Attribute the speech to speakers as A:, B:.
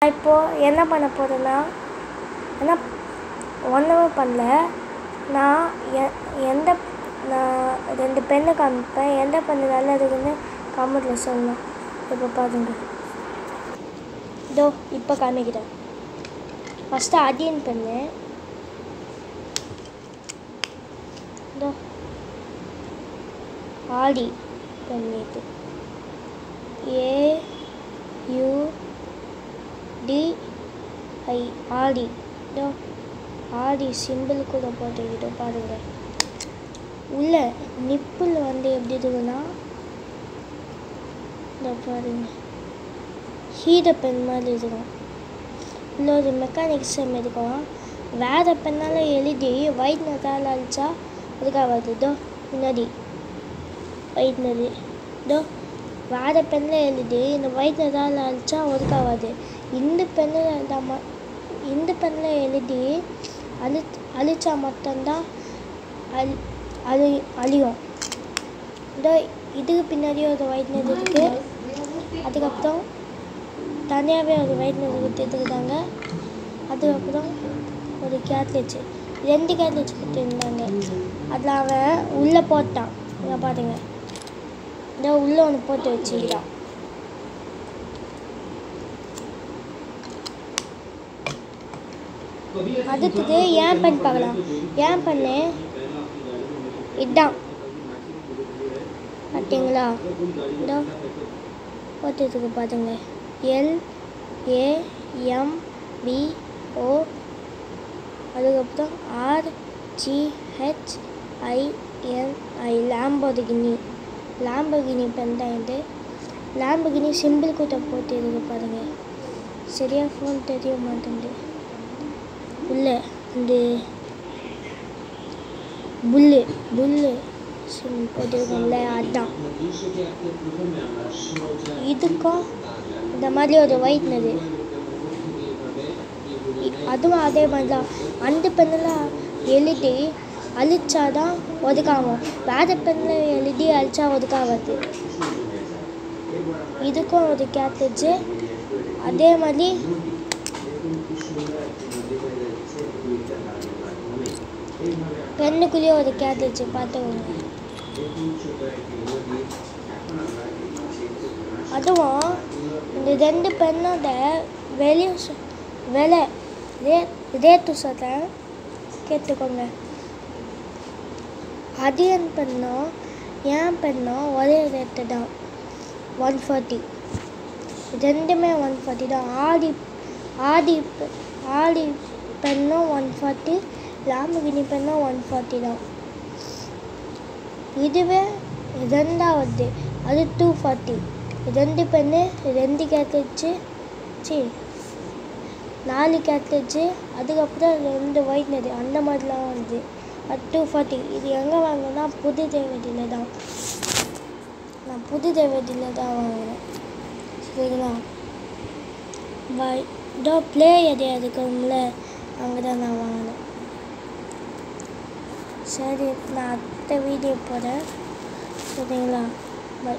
A: இப்போது என்ன பண்ண போகிறேன்னா ஒன்றுமே பண்ணல. நான் நான் 2 பென்னு காமிப்பேன். எந்த பென்னு நல்லா இருக்குதுன்னு கமெண்ட்டில் சொல்லலாம். இப்போ பாருங்க, இதோ இப்போ காமிக்கிறேன். ஃபஸ்ட்டு அடியன் பென்னு, இதோ ஆடி பென்னு, இது AUDI ஆடி. இதோ ஆடி சிம்பிள் கூட போட்டுக்கிட்டு பாருங்கள். உள்ள நிப்பிள் எப்படி இருக்குன்னா, இதோ பாருங்க, ஹீரோ பென் மாதிரி இருக்கும். இல்லை ஒரு மெக்கானிக்ஸம் இருக்கும். வேறு பெண்ணால் எழுதி ஒயிட் நெட்டால் அழிச்சா அதுக்காகாது. இதோ முன்னாடி ஒயிட் நெரு, இதோ வேறு பெண்ணில் எழுதி இந்த ஒயிட் நெட்டால் அழிச்சா ஒதுக்காகாது. இந்த பெண்ணில் எழுதி அழிச்சா மட்டும்தான் அழியும். இதோ இதுக்கு பின்னாடி ஒரு ஒயிட் நெட் இருக்குது. அதுக்கப்புறம் தனியாகவே ஒரு ஒயிட் நெட் கொடுத்துருக்காங்க. அதுக்கப்புறம் ஒரு கேட்லேஜ், 2 கேட்லேஜ் கொடுத்துருந்தாங்க. அதில் அவன் உள்ளே போட்டான். இங்கே பாருங்க, இதோ உள்ளே ஒன்று போட்டு வச்சுக்கிட்டான். அடுத்தது ஏன் பென் பார்க்கலாம். ஏன் பெண்ணு இதான் பார்த்தீங்களா, இதோ போட்டுருக்கு பாருங்க. LAMBO, அதுக்கப்புறம் RGHINI, லாம்பர்கினி பென் தான் இது. லாம்பர்கினி சிம்பிள் கூட போட்டுருக்கு பாருங்க. சரியாக ஃபோன் தெரிய மாட்டேங்குது. உள்ள இந்த புல்லு போட்டுருக்கோம்ல, அதுதான். இதுக்கும் இந்த மாதிரி ஒரு ஒயிட் நெரு, அதுவும் அதே மாதிரி தான். அந்த பெண்ணில் எழுதி அழிச்சாதான் ஒதுக்காகும். வேறு பெண்ணில் எழுதி அழிச்சா ஒதுக்காகாது. இதுக்கும் ஒரு கேட்லேஜ் அதே மாதிரி. பெண்ணுக்குள்ளேயே ஒரு கேட்லேஜ் பார்த்துக்கோங்க. அதுவும் இந்த 2 பெண்ணோட விலை ரேட்டு சொல்கிறேன், கேட்டுக்கோங்க. அடியன் பெண்ணும் என் பெண்ணும் ஒரே ரேட்டு தான், 140. ரெண்டுமே 140 தான். ஆடி பெண்ணும் 140, லாம்பர்கினி பெண்ணும் 140 தான். இதுவே ரெண்டாவது, அது 240. 2 பெண்ணு, 2 கேட்லேஜ், 4 கேட்லேஜ், அதுக்கப்புறம் 2 ஒயிட் நெரு, அந்த மாதிரிலாம் வருது. அது 240. இது எங்கே வாங்கினா புது தேவதியில் தான். நான் புது தேவதியில் தான் வாங்கினேன். சரிங்களா? இதோ ப்ளே ஏரியா இருக்கும்ல, அங்கே தான் நான் வாங்கினேன். சரி, நான் அடுத்த வீடியோ போகிறேன். சரிங்களா? பை.